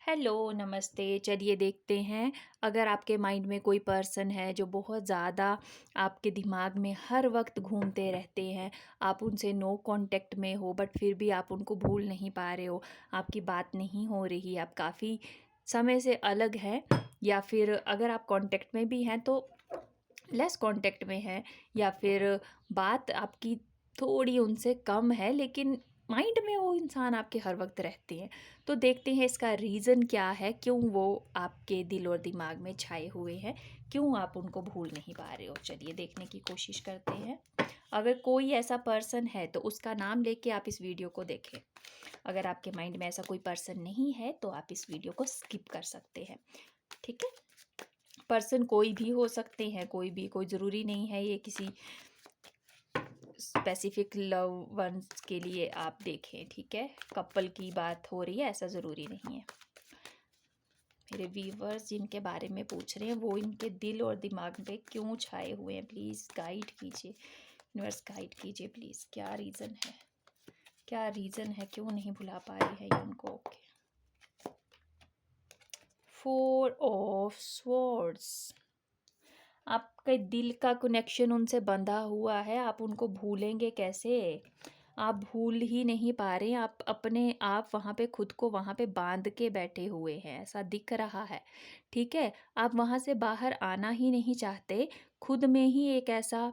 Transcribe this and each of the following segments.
Hello, नमस्ते। चलिए देखते हैं, अगर आपके माइंड में कोई पर्सन है जो बहुत ज़्यादा आपके दिमाग में हर वक़्त घूमते रहते हैं, आप उनसे नो कॉन्टैक्ट में हो बट फिर भी आप उनको भूल नहीं पा रहे हो, आपकी बात नहीं हो रही, आप काफ़ी समय से अलग हैं या फिर अगर आप कॉन्टैक्ट में भी हैं तो लेस कॉन्टैक्ट में हैं या फिर बात आपकी थोड़ी उनसे कम है लेकिन माइंड में वो इंसान आपके हर वक्त रहते हैं। तो देखते हैं इसका रीज़न क्या है, क्यों वो आपके दिल और दिमाग में छाए हुए हैं, क्यों आप उनको भूल नहीं पा रहे हो। चलिए देखने की कोशिश करते हैं। अगर कोई ऐसा पर्सन है तो उसका नाम लेके आप इस वीडियो को देखें। अगर आपके माइंड में ऐसा कोई पर्सन नहीं है तो आप इस वीडियो को स्किप कर सकते हैं। ठीक है। पर्सन कोई भी हो सकते हैं, कोई ज़रूरी नहीं है ये किसी स्पेसिफिक लव वंस के लिए आप देखें। ठीक है, कपल की बात हो रही है, ऐसा ज़रूरी नहीं है। मेरे व्यूवर्स जिनके बारे में पूछ रहे हैं वो इनके दिल और दिमाग पे क्यों छाए हुए हैं, प्लीज़ गाइड कीजिए। यूनिवर्स गाइड कीजिए प्लीज़, क्या रीज़न है, क्या रीज़न है, क्यों नहीं भुला पा रही है ये उनको। Okay, 4 of swords. आपके दिल का कनेक्शन उनसे बंधा हुआ है, आप उनको भूलेंगे कैसे। आप भूल ही नहीं पा रहे हैं, आप अपने आप वहाँ पे खुद को वहाँ पे बांध के बैठे हुए हैं, ऐसा दिख रहा है। ठीक है, आप वहाँ से बाहर आना ही नहीं चाहते, खुद में ही एक ऐसा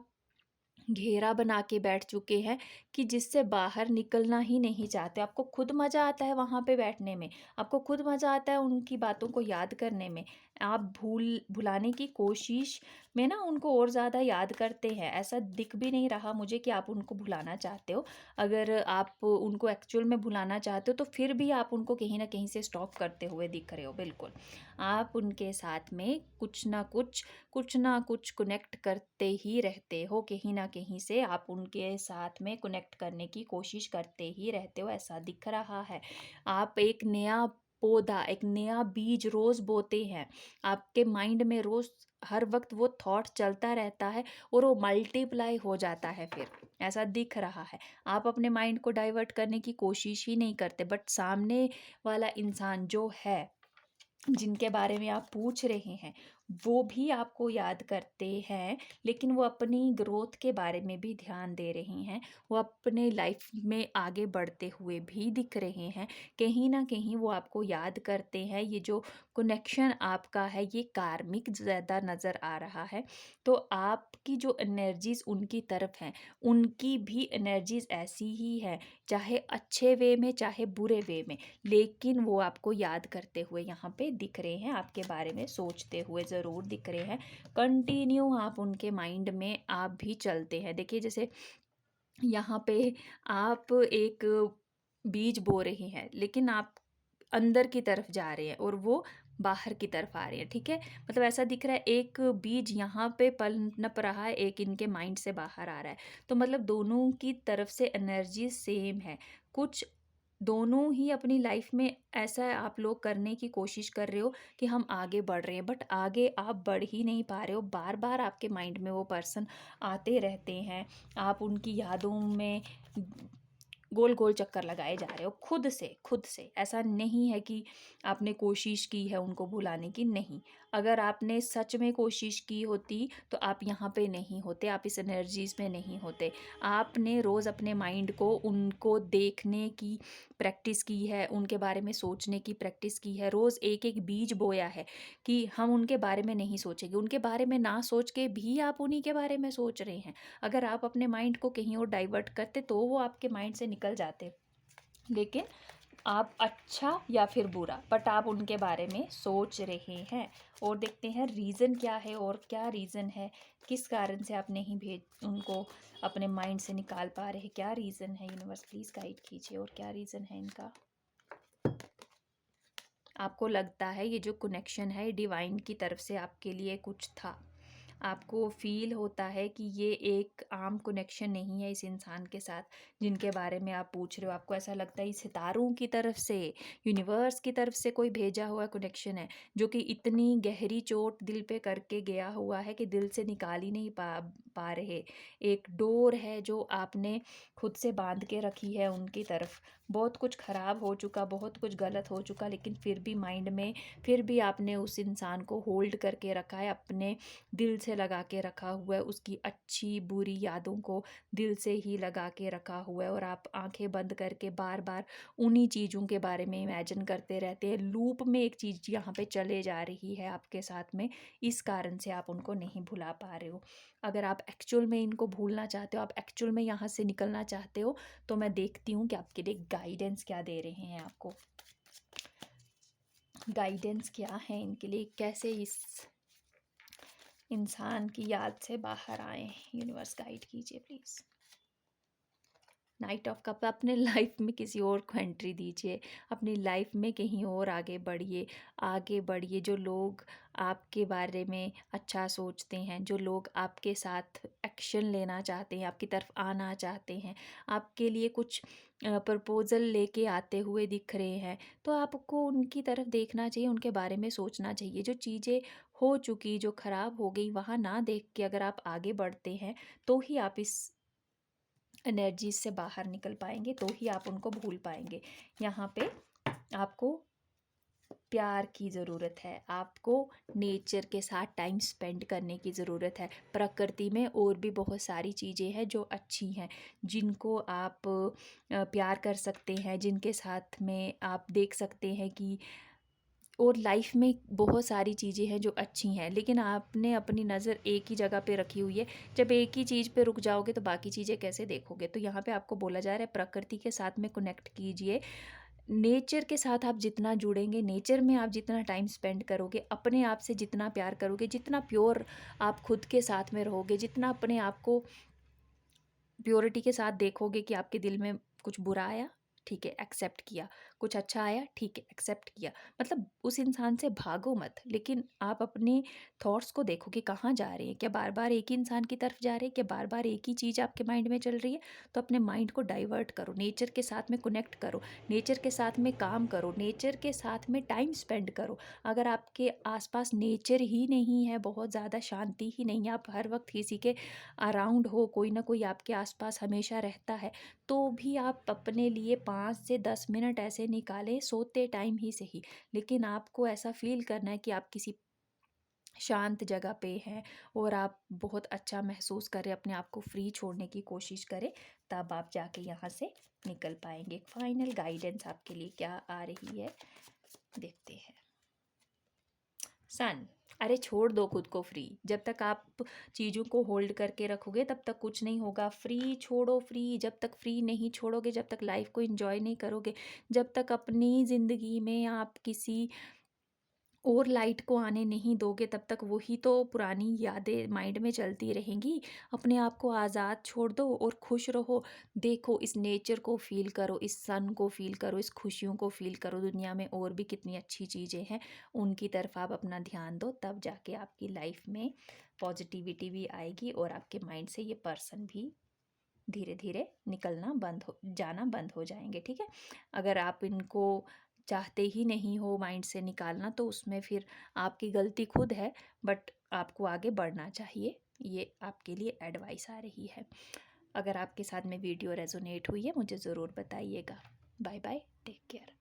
घेरा बना के बैठ चुके हैं कि जिससे बाहर निकलना ही नहीं चाहते। आपको खुद मज़ा आता है वहाँ पे बैठने में, आपको खुद मज़ा आता है उनकी बातों को याद करने में। आप भुलाने की कोशिश में ना उनको और ज़्यादा याद करते हैं। ऐसा दिख भी नहीं रहा मुझे कि आप उनको भुलाना चाहते हो। अगर आप उनको एक्चुअल में भुलाना चाहते हो तो फिर भी आप उनको कहीं न कहीं से स्टॉप करते हुए दिख रहे हो, बिल्कुल। आप उनके साथ में कुछ ना कुछ कनेक्ट करते ही रहते हो, कहीं ना कहीं से आप उनके साथ में कनेक्ट करने की कोशिश करते ही रहते हो, ऐसा दिख रहा है। आप एक नया पौधा, एक नया बीज रोज बोते हैं। आपके माइंड में रोज हर वक्त वो थॉट चलता रहता है और वो मल्टीप्लाई हो जाता है फिर, ऐसा दिख रहा है। आप अपने माइंड को डाइवर्ट करने की कोशिश ही नहीं करते बट सामने वाला इंसान जो है, जिनके बारे में आप पूछ रहे हैं, वो भी आपको याद करते हैं लेकिन वो अपनी ग्रोथ के बारे में भी ध्यान दे रहे हैं। वो अपने लाइफ में आगे बढ़ते हुए भी दिख रहे हैं। कहीं न कहीं वो आपको याद करते हैं। ये जो कनेक्शन आपका है ये कार्मिक ज़्यादा नज़र आ रहा है। तो आपकी जो एनर्जीज़ उनकी तरफ हैं, उनकी भी एनर्जीज़ ऐसी ही है, चाहे अच्छे वे में चाहे बुरे वे में। लेकिन वो आपको याद करते हुए यहाँ पे दिख रहे हैं, आपके बारे में सोचते हुए ज़रूर दिख रहे हैं। कंटिन्यू आप उनके माइंड में आप भी चलते हैं। देखिए जैसे यहाँ पे आप एक बीज बो रहे हैं लेकिन आप अंदर की तरफ जा रहे हैं और वो बाहर की तरफ आ रहे हैं। ठीक है, मतलब ऐसा दिख रहा है एक बीज यहाँ पे पनप रहा है, एक इनके माइंड से बाहर आ रहा है। तो मतलब दोनों की तरफ से एनर्जी सेम है। कुछ दोनों ही अपनी लाइफ में ऐसा आप लोग करने की कोशिश कर रहे हो कि हम आगे बढ़ रहे हैं बट आगे आप बढ़ ही नहीं पा रहे हो। बार बार आपके माइंड में वो पर्सन आते रहते हैं, आप उनकी यादों में गोल गोल चक्कर लगाए जा रहे हो खुद से। ऐसा नहीं है कि आपने कोशिश की है उनको भुलाने की, नहीं। अगर आपने सच में कोशिश की होती तो आप यहाँ पे नहीं होते, आप इस एनर्जीज में नहीं होते। आपने रोज़ अपने माइंड को उनको देखने की प्रैक्टिस की है, उनके बारे में सोचने की प्रैक्टिस की है, रोज़ एक एक बीज बोया है कि हम उनके बारे में नहीं सोचेंगे। उनके बारे में ना सोच के भी आप उन्हीं के बारे में सोच रहे हैं। अगर आप अपने माइंड को कहीं और डाइवर्ट करते तो वो आपके माइंड से निकल जाते। लेकिन आप अच्छा या फिर बुरा बट आप उनके बारे में सोच रहे हैं। और देखते हैं रीज़न क्या है और क्या रीज़न है, किस कारण से आप नहीं भेज उनको अपने माइंड से निकाल पा रहे, क्या रीज़न है। यूनिवर्स प्लीज़ गाइड कीजिए और क्या रीज़न है इनका। आपको लगता है ये जो कनेक्शन है डिवाइन की तरफ से आपके लिए कुछ था, आपको फ़ील होता है कि ये एक आम कनेक्शन नहीं है इस इंसान के साथ जिनके बारे में आप पूछ रहे हो। आपको ऐसा लगता है सितारों की तरफ से, यूनिवर्स की तरफ से कोई भेजा हुआ कनेक्शन है, जो कि इतनी गहरी चोट दिल पे करके गया हुआ है कि दिल से निकाल ही नहीं पा रहे। एक डोर है जो आपने खुद से बांध के रखी है उनकी तरफ। बहुत कुछ ख़राब हो चुका, बहुत कुछ गलत हो चुका, लेकिन फिर भी माइंड में फिर भी आपने उस इंसान को होल्ड करके रखा है, अपने दिल से लगा के रखा हुआ है, उसकी अच्छी बुरी यादों को दिल से ही लगा के रखा हुआ है। और आप आंखें बंद करके बार बार उन्हीं चीज़ों के बारे में इमेजिन करते रहते हैं। लूप में एक चीज़ यहाँ पे चले जा रही है आपके साथ में, इस कारण से आप उनको नहीं भुला पा रहे हो। अगर आप एक्चुअल में इनको भूलना चाहते हो, आप एक्चुअल में यहाँ से निकलना चाहते हो, तो मैं देखती हूँ कि आपके लिए गाइडेंस क्या दे रहे हैं। आपको गाइडेंस क्या है इनके लिए, कैसे इस इंसान की याद से बाहर आए। यूनिवर्स गाइड कीजिए प्लीज़। नाइट ऑफ कप, अपने लाइफ में किसी और को एंट्री दीजिए, अपनी लाइफ में कहीं और आगे बढ़िए, आगे बढ़िए। जो लोग आपके बारे में अच्छा सोचते हैं, जो लोग आपके साथ एक्शन लेना चाहते हैं, आपकी तरफ आना चाहते हैं, आपके लिए कुछ प्रपोज़ल लेके आते हुए दिख रहे हैं, तो आपको उनकी तरफ देखना चाहिए, उनके बारे में सोचना चाहिए। जो चीज़ें हो चुकी, जो ख़राब हो गई, वहाँ ना देख के अगर आप आगे बढ़ते हैं, तो ही आप इस एनर्जी से बाहर निकल पाएंगे, तो ही आप उनको भूल पाएंगे। यहाँ पे आपको प्यार की ज़रूरत है, आपको नेचर के साथ टाइम स्पेंड करने की ज़रूरत है। प्रकृति में और भी बहुत सारी चीज़ें हैं जो अच्छी हैं, जिनको आप प्यार कर सकते हैं, जिनके साथ में आप देख सकते हैं कि और लाइफ में बहुत सारी चीज़ें हैं जो अच्छी हैं, लेकिन आपने अपनी नज़र एक ही जगह पे रखी हुई है। जब एक ही चीज़ पे रुक जाओगे तो बाकी चीज़ें कैसे देखोगे। तो यहाँ पे आपको बोला जा रहा है प्रकृति के साथ में कनेक्ट कीजिए। नेचर के साथ आप जितना जुड़ेंगे, नेचर में आप जितना टाइम स्पेंड करोगे, अपने आप से जितना प्यार करोगे, जितना प्योर आप खुद के साथ में रहोगे, जितना अपने आप को प्योरिटी के साथ देखोगे कि आपके दिल में कुछ बुरा आया, ठीक है एक्सेप्ट किया, कुछ अच्छा आया, ठीक है एक्सेप्ट किया। मतलब उस इंसान से भागो मत, लेकिन आप अपने थॉट्स को देखो कि कहाँ जा रहे हैं। क्या बार बार एक ही इंसान की तरफ जा रहे हैं, क्या बार बार एक ही चीज़ आपके माइंड में चल रही है। तो अपने माइंड को डाइवर्ट करो, नेचर के साथ में कनेक्ट करो, नेचर के साथ में काम करो, नेचर के साथ में टाइम स्पेंड करो। अगर आपके आसपास नेचर ही नहीं है, बहुत ज़्यादा शांति ही नहीं है, आप हर वक्त किसी के अराउंड हो, कोई ना कोई आपके आसपास हमेशा रहता है, तो भी आप अपने लिए 5 से 10 मिनट ऐसे निकालें, सोते टाइम ही सही, लेकिन आपको ऐसा फील करना है कि आप किसी शांत जगह पे हैं और आप बहुत अच्छा महसूस करें, अपने आप को फ्री छोड़ने की कोशिश करें, तब आप जाके यहाँ से निकल पाएंगे। फाइनल गाइडेंस आपके लिए क्या आ रही है, देखते हैं। सन, अरे छोड़ दो खुद को फ्री। जब तक आप चीज़ों को होल्ड करके रखोगे तब तक कुछ नहीं होगा। फ्री छोड़ो, फ्री। जब तक फ्री नहीं छोड़ोगे, जब तक लाइफ को एंजॉय नहीं करोगे, जब तक अपनी ज़िंदगी में आप किसी और लाइट को आने नहीं दोगे, तब तक वही तो पुरानी यादें माइंड में चलती रहेंगी। अपने आप को आज़ाद छोड़ दो और खुश रहो। देखो, इस नेचर को फील करो, इस सन को फील करो, इस खुशियों को फील करो। दुनिया में और भी कितनी अच्छी चीज़ें हैं, उनकी तरफ आप अपना ध्यान दो, तब जाके आपकी लाइफ में पॉजिटिविटी भी आएगी और आपके माइंड से ये पर्सन भी धीरे धीरे जाना बंद हो जाएंगे। ठीक है, अगर आप इनको चाहते ही नहीं हो माइंड से निकालना, तो उसमें फिर आपकी गलती खुद है, बट आपको आगे बढ़ना चाहिए। ये आपके लिए एडवाइस आ रही है। अगर आपके साथ में वीडियो रेजोनेट हुई है, मुझे ज़रूर बताइएगा। Bye bye, take care.